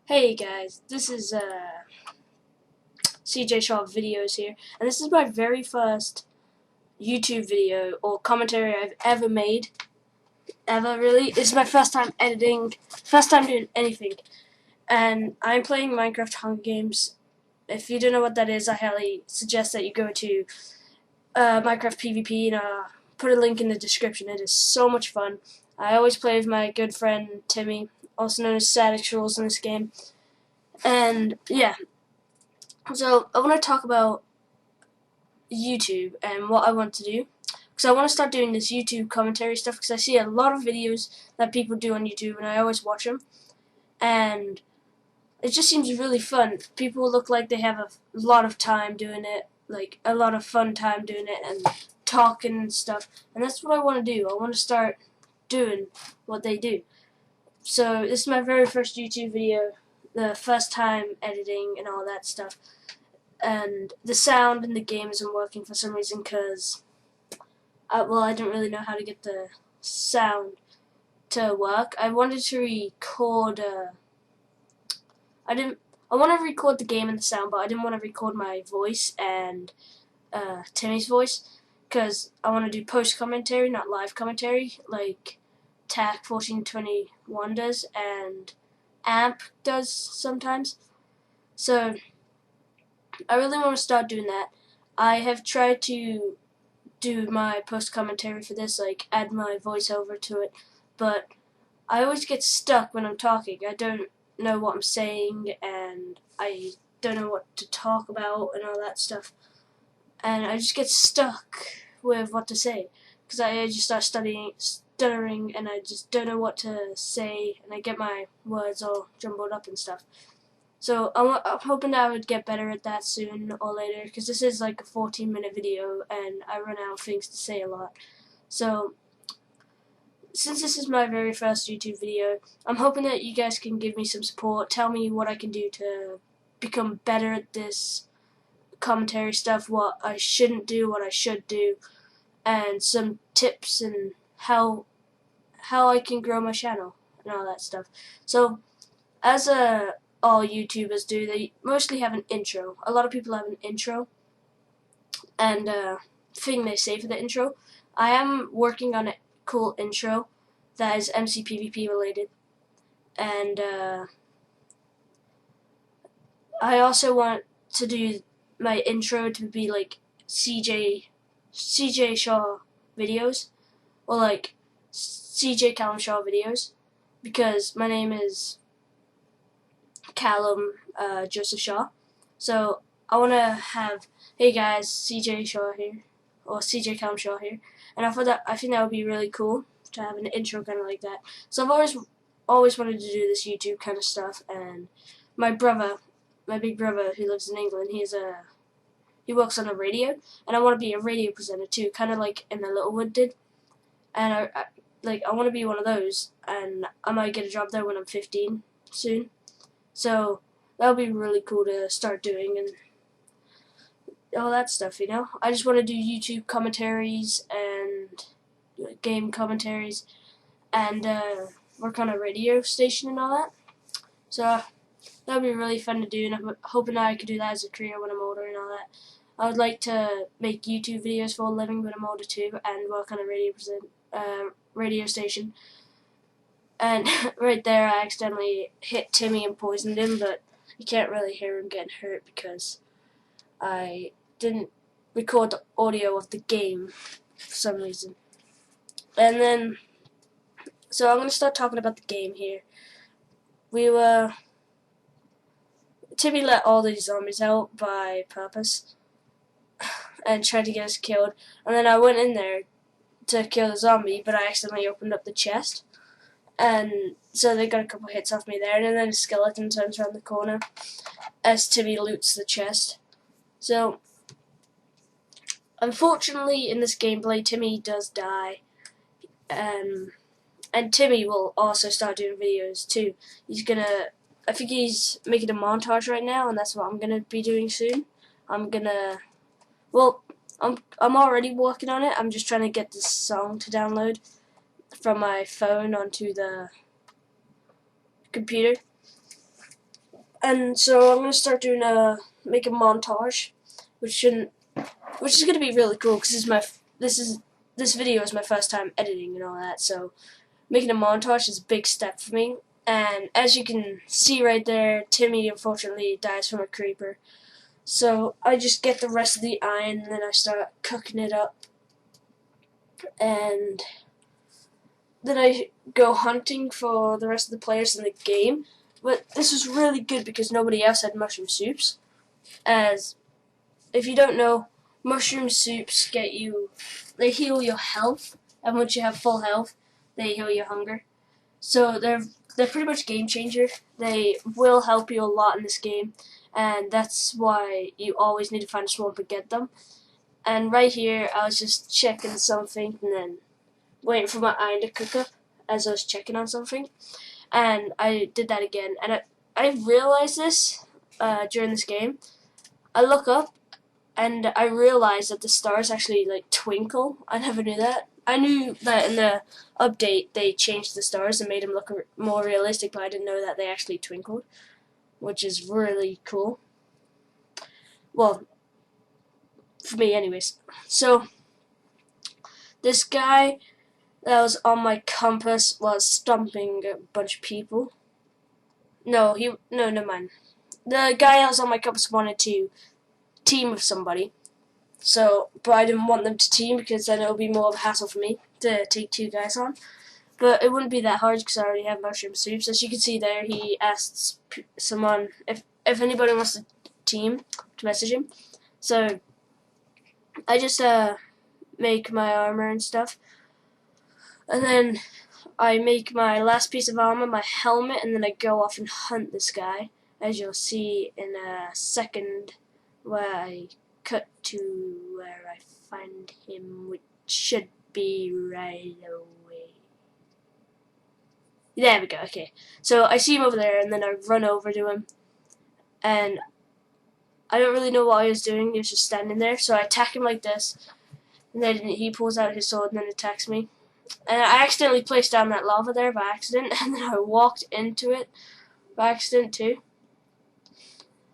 Hey guys, this is CJShaw videos here, and this is my very first YouTube video or commentary I've ever made. Ever, really. It's my first time editing, first time doing anything, and I'm playing Minecraft Hunger Games. If you don't know what that is, I highly suggest that you go to Minecraft PvP and put a link in the description. It is so much fun. I always play with my good friend Timmy, also known as Static Rules in this game. And yeah, so I want to talk about YouTube and what I want to do, because I want to start doing this YouTube commentary stuff, because I see a lot of videos that people do on YouTube and I always watch them, and it just seems really fun. People look like they have a lot of time doing it, like a lot of fun time doing it and talking and stuff, and that's what I want to do. I want to start doing what they do. So this is my very first YouTube video, the first time editing and all that stuff. And the sound in the game isn't working for some reason because, I didn't really know how to get the sound to work. I wanted to record, I want to record the game and the sound, but I didn't want to record my voice and Timmy's voice, because I want to do post-commentary, not live commentary, like TAC1421 does and AMP does sometimes. So I really want to start doing that. I have tried to do my post commentary for this, like add my voiceover to it, but I always get stuck when I'm talking. I don't know what I'm saying, and I don't know what to talk about and all that stuff, and I just get stuck with what to say, because I just start stuttering, and I just don't know what to say, and I get my words all jumbled up and stuff. So I'm hoping that I would get better at that soon or later, because this is like a 14-minute video and I run out of things to say a lot. So since this is my very first YouTube video, I'm hoping that you guys can give me some support, tell me what I can do to become better at this commentary stuff, what I shouldn't do, what I should do, and some tips and how I can grow my channel and all that stuff. So as all YouTubers do, they mostly have an intro. A lot of people have an intro and thing they say for the intro. I am working on a cool intro that is MCPvP related, and I also want to do my intro to be like CJShaw videos, or like CJShaw videos, because my name is Callum Joseph Shaw. So I want to have, hey guys, CJShaw here, or CJ Callum Shaw here, and I think that would be really cool to have an intro kind of like that. So I've always wanted to do this YouTube kind of stuff, and my big brother who lives in England, he works on a radio, and I want to be a radio presenter too, kind of like in the Littlewood did, and I want to be one of those, and I might get a job there when I'm 15 soon. So that would be really cool to start doing and all that stuff, you know. I just want to do YouTube commentaries and game commentaries and work on a radio station and all that. So that would be really fun to do, and I'm hoping that I could do that as a career when I'm older and all that. I would like to make YouTube videos for a living when I'm older too, and work on a radio station. And right there I accidentally hit Timmy and poisoned him, but you can't really hear him getting hurt because I didn't record the audio of the game for some reason. And then, so I'm going to start talking about the game here. Timmy let all these zombies out by purpose and tried to get us killed. And then I went in there to kill the zombie, but I accidentally opened up the chest. And so they got a couple hits off me there, and then a skeleton turns around the corner as Timmy loots the chest. So, unfortunately, in this gameplay, Timmy does die, and Timmy will also start doing videos too. I think he's making a montage right now, and that's what I'm gonna be doing soon. I'm already working on it. I'm just trying to get this song to download from my phone onto the computer. And so I'm gonna start doing make a montage, which is gonna be really cool because this video is my first time editing and all that. So making a montage is a big step for me. And as you can see right there, Timmy unfortunately dies from a creeper. So I just get the rest of the iron and then I start cooking it up. And then I go hunting for the rest of the players in the game. But this was really good because nobody else had mushroom soups. As if you don't know, mushroom soups they heal your health, and once you have full health, they heal your hunger. So they're pretty much game changer. They will help you a lot in this game, and that's why you always need to find a swamp and get them. And right here, I was just checking something and then waiting for my iron to cook up as I was checking on something, and I did that again. And I realized this during this game. I look up and I realized that the stars actually like twinkle. I never knew that. I knew that in the update they changed the stars and made them look more realistic, but I didn't know that they actually twinkled, which is really cool. Well, for me anyways. So this guy that was on my compass was stomping a bunch of people. No, never mind. The guy that was on my compass wanted to team with somebody. So, but I didn't want them to team because then it would be more of a hassle for me to take two guys on. But it wouldn't be that hard because I already have mushroom soups. As you can see there, he asks someone if anybody wants to team to message him. So I just make my armor and stuff, and then I make my last piece of armor, my helmet, and then I go off and hunt this guy, as you'll see in a second, where I cut to where I find him, which should be right away. There we go, okay. So I see him over there, and then I run over to him, and I don't really know what he was doing. He was just standing there, so I attack him like this, and then he pulls out his sword and then attacks me. And I accidentally placed down that lava there by accident, and then I walked into it by accident too.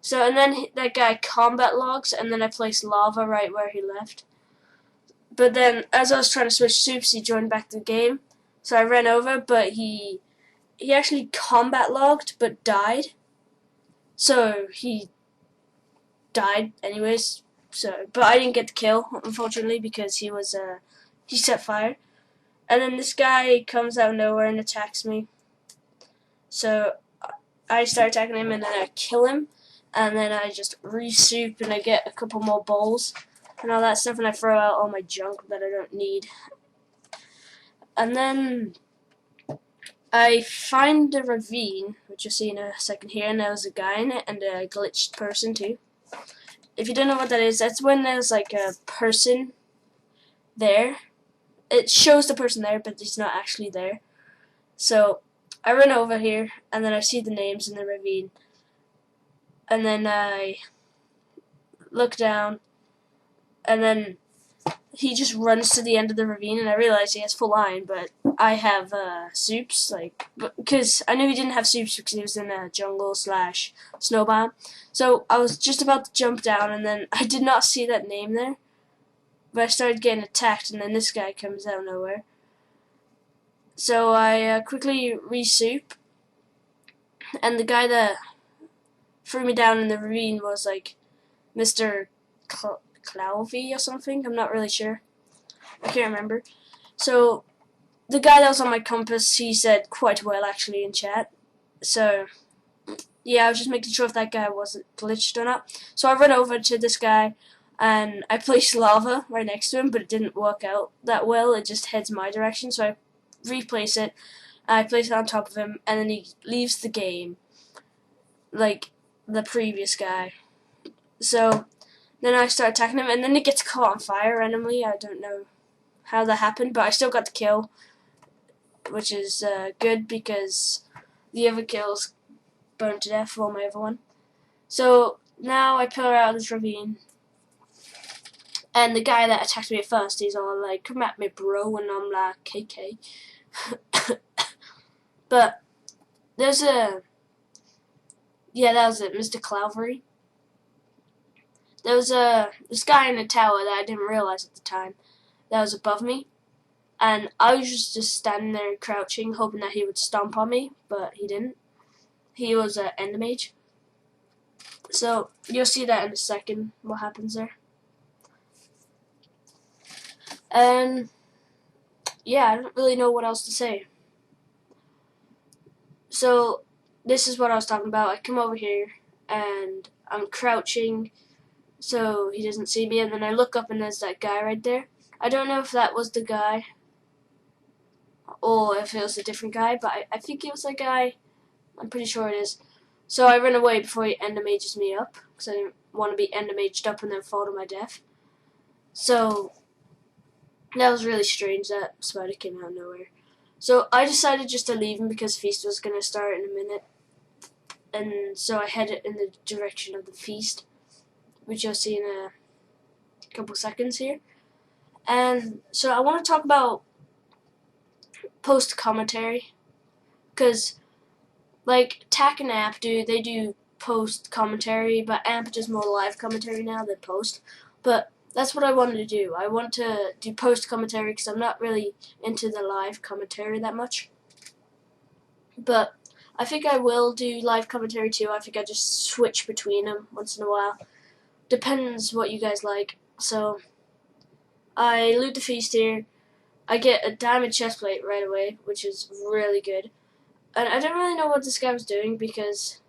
So, and then that guy combat logs, and then I placed lava right where he left. But then, as I was trying to switch soups, he joined back to the game. So I ran over, but he actually combat logged, but died. So he died anyways. So, but I didn't get the kill, unfortunately, because he set fire. And then this guy comes out of nowhere and attacks me. So I start attacking him, and then I kill him. And then I just re-soup, and I get a couple more bowls and all that stuff, and I throw out all my junk that I don't need. And then I find a ravine, which you'll see in a second here, and there was a guy in it, and a glitched person too. If you don't know what that is, that's when there's like a person there. It shows the person there, but he's not actually there. So I run over here, and then I see the names in the ravine. And then I look down, and then he just runs to the end of the ravine, and I realize he has full iron, but I have soups, because I knew he didn't have soups because he was in a jungle / snow biome. So I was just about to jump down, and then I did not see that name there, but I started getting attacked, and then this guy comes out of nowhere. So I quickly re-soup, and the guy that threw me down in the ravine was like Mr. Clouvy or something. I'm not really sure. I can't remember. So the guy that was on my compass, he said quite well actually in chat. So yeah, I was just making sure if that guy wasn't glitched or not. So I run over to this guy, and I placed lava right next to him, but it didn't work out that well. It just heads my direction, so I replace it. I place it on top of him, and then he leaves the game like the previous guy. So then I start attacking him, and then it gets caught on fire randomly. I don't know how that happened, but I still got the kill, which is good because the other kills burned to death for my other one. So now I pillar out of this ravine, and the guy that attacked me at first, he's all like, "Come at me, bro," and I'm like, "KK." But there's Yeah, that was it, Mr. Clowery. There was this guy in a tower that I didn't realize at the time that was above me, and I was just standing there crouching, hoping that he would stomp on me, but he didn't. He was an Ender Mage. So you'll see that in a second, what happens there. And yeah, I don't really know what else to say. So this is what I was talking about. I come over here and I'm crouching so he doesn't see me, and then I look up and there's that guy right there. I don't know if that was the guy or if it was a different guy, but I think it was that guy. I'm pretty sure it is. So I run away before he Ender Mages me up, because I didn't want to be Ender Maged up and then fall to my death. So that was really strange, that spider came out of nowhere. So I decided just to leave him because Feast was going to start in a minute. And so I headed in the direction of the Feast, which you'll see in a couple seconds here. And so I want to talk about post-commentary, because like TAC and AMP they do post-commentary, but AMP does more live commentary now than post. But that's what I wanted to do. I want to do post-commentary because I'm not really into the live commentary that much. But I think I will do live commentary too. I think I just switch between them once in a while. Depends what you guys like. So I loot the Feast here. I get a diamond chestplate right away, which is really good. And I don't really know what this guy was doing because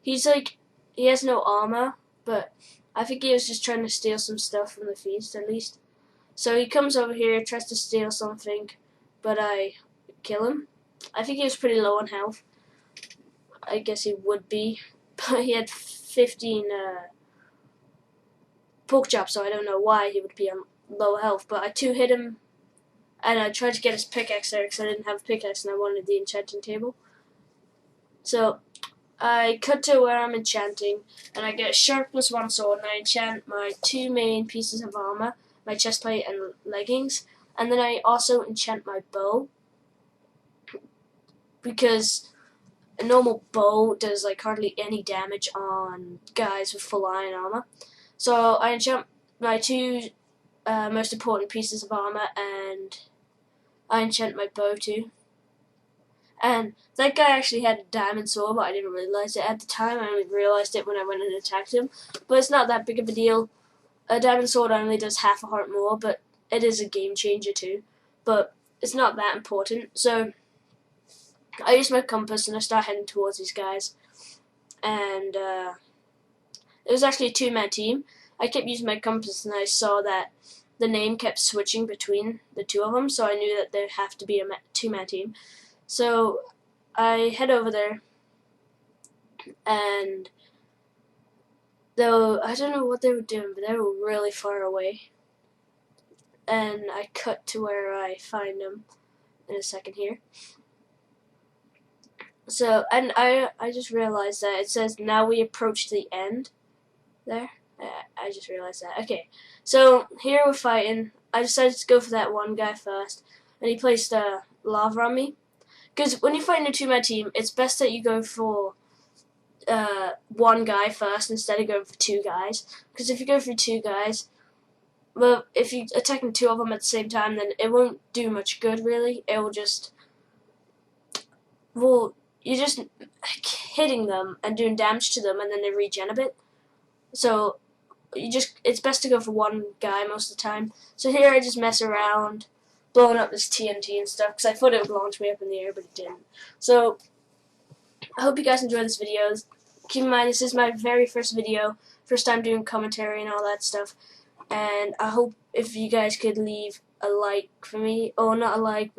he's like, he has no armor, but I think he was just trying to steal some stuff from the Feast at least. So he comes over here, tries to steal something, but I kill him. I think he was pretty low on health. I guess he would be, but he had 15 pork chops, so I don't know why he would be on low health. But I 2-hit him, and I tried to get his pickaxe there because I didn't have a pickaxe and I wanted the enchanting table. So I cut to where I'm enchanting, and I get a sharp +1 sword, and I enchant my 2 main pieces of armor, my chestplate and leggings, and then I also enchant my bow, because a normal bow does like hardly any damage on guys with full iron armor. So I enchant my 2 most important pieces of armor, and I enchant my bow too. And that guy actually had a diamond sword, but I didn't realize it at the time. I only realized it when I went and attacked him. But it's not that big of a deal. A diamond sword only does half a heart more, but it is a game changer too. But it's not that important. So I use my compass and I start heading towards these guys. And it was actually a 2-man team. I kept using my compass and I saw that the name kept switching between the 2 of them, so I knew that there'd have to be a 2-man team. So I head over there, and though I don't know what they were doing, but they were really far away. And I cut to where I find them in a second here. So, and I just realized that it says now we approach the end there. I just realized that. Okay, so here we're fighting. I decided to go for that one guy first, and he placed lava on me. Because when you're fighting a 2-man team, it's best that you go for one guy first instead of going for 2 guys. Because if you go for 2 guys, well, if you're attacking 2 of them at the same time, then it won't do much good, really. It will just... Well, you're just hitting them and doing damage to them, and then they regen a bit. So it's best to go for one guy most of the time. So here I just mess around, blowing up this TNT and stuff, because I thought it would launch me up in the air, but it didn't. So I hope you guys enjoy this video. Keep in mind, this is my very first video, first time doing commentary and all that stuff. And I hope if you guys could leave a like for me, or not a like,